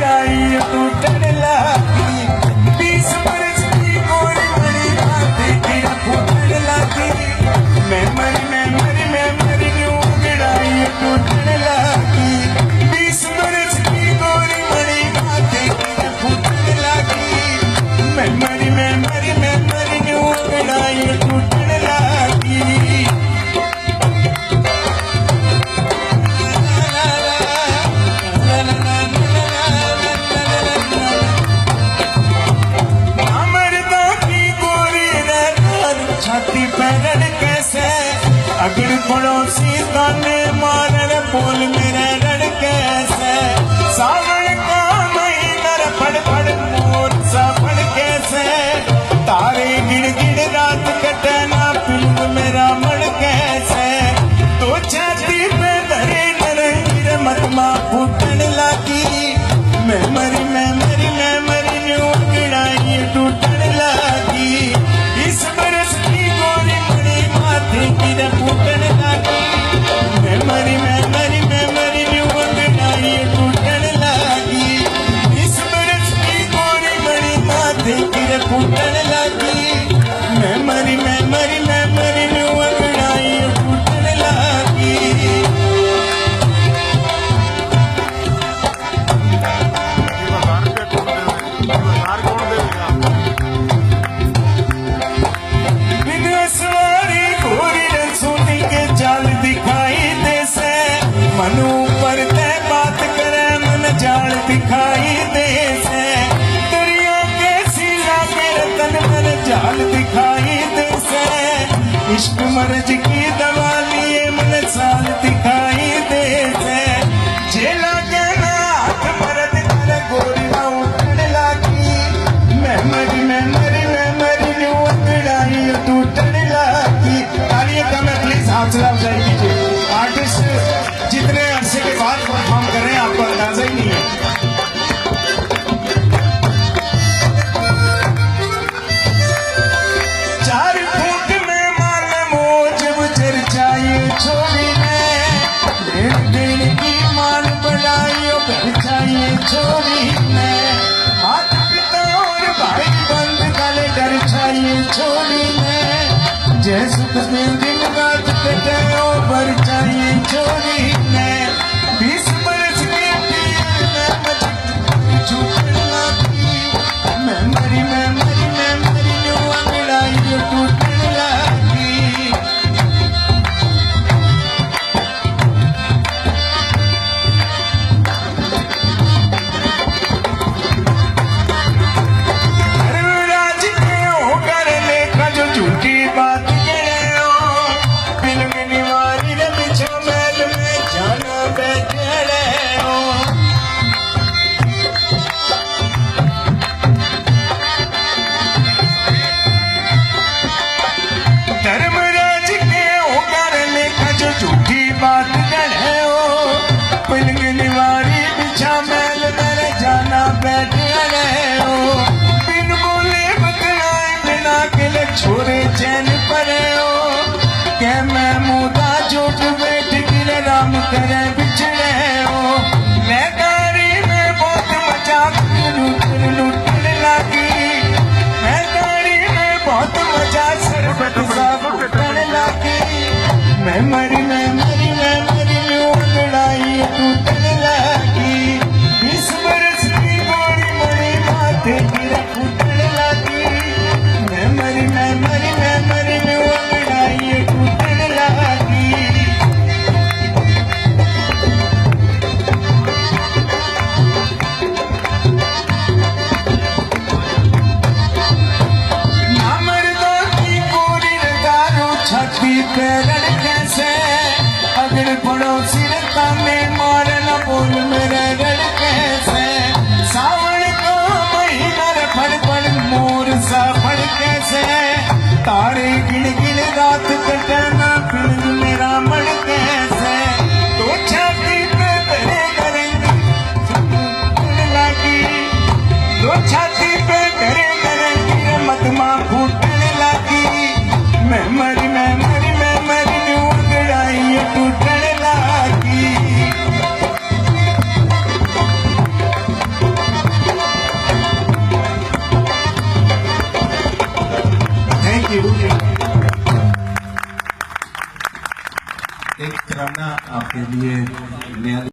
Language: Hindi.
अंगड़ाई टूटने लगी, 20 बरस की गोरी बड़ी बातें तेरा फूटने लगी। मैं मरी न्यू अंगड़ाई टूटने लगी, 20 बरस की गोरी बड़ी बातें तेरा फूटने लगी। मैं मरी न्यू अंगड़ाई टूटने लगी। छाती पैरन कैसे अगड़ पड़ोसी ताने मारन बोल मेरे रण कैसे। सावन का महीना फड़ फड़ मोर सफल कैसे, तारे गिड़ गिड़ रात कटे ना फिल्म मेरा मन कैसे। तो छाती पे धरे नरंगीर मतमा फूटन लगी। मैं मरी न्यू अंगड़ाई टूटन लगी, इस बरस की गोरी बड़ी माथे की फूटन लगी। मैं मरी न्यू अंगड़ाई टूटन लगी, इस बरस की गोरी बड़ी माथे की फूटन लगी। मैं मरी न्यू अंगड़ाई टूटन लगी। जाल दिखाई दे से मनु पर ते बात करे, मन जाल दिखाई दे से। दरिया के सिला के रतन मन जाल दिखाई दे से। इश्क मर्ज की दवा लिए मन साल दिखाई दे से। जेला के ना हाथ मरद कर गोरी ना उठने लगी। मैं मरी न्यू अंगड़ाई टूटने लगी। तालियां कम है प्लीज, हौसला अफजाई कीजिए। आर्टिस्ट जितने अरसे के बाद परफॉर्म कर रहे हैं आपको अंदाजा ही नहीं है। चार फूट में मालूम हो जब चर्चाए छोरी ने, दिन की मान बनाई चर्चाए छोरी ने। हाथ पिता और भाई बंद गले डर चाहिए छोरी ने। जय सुख में दिन रात कटे ओ बर चाहिए छोरी ने। 20 बरस के पीर में मच झूठन लगी। मैं मरी न्यू अंगड़ाई टूटन लगी। धर्मराज के हो कर लेखा जो झूठी बात धर्मराज के होकर लेखा जो झूठी बात करे हो। पलंग निवारी बिछा मैल मेरे जाना बैठ रहे हो। बिन बोले बतलाए बिना के छोरे चैन परे हो। क्या मैं मुदा झूठ बैठ गिर राम करे बिछड़े हो। लहकारी में बहुत मजाक लूटने लगी। मैं गाड़ी में बहुत मजा सरबत सा फूटने लगी। मैं मरी न्यू अंगड़ाई टूटने लगी, 20 बरस की गोरी एक तराना आपके लिए नया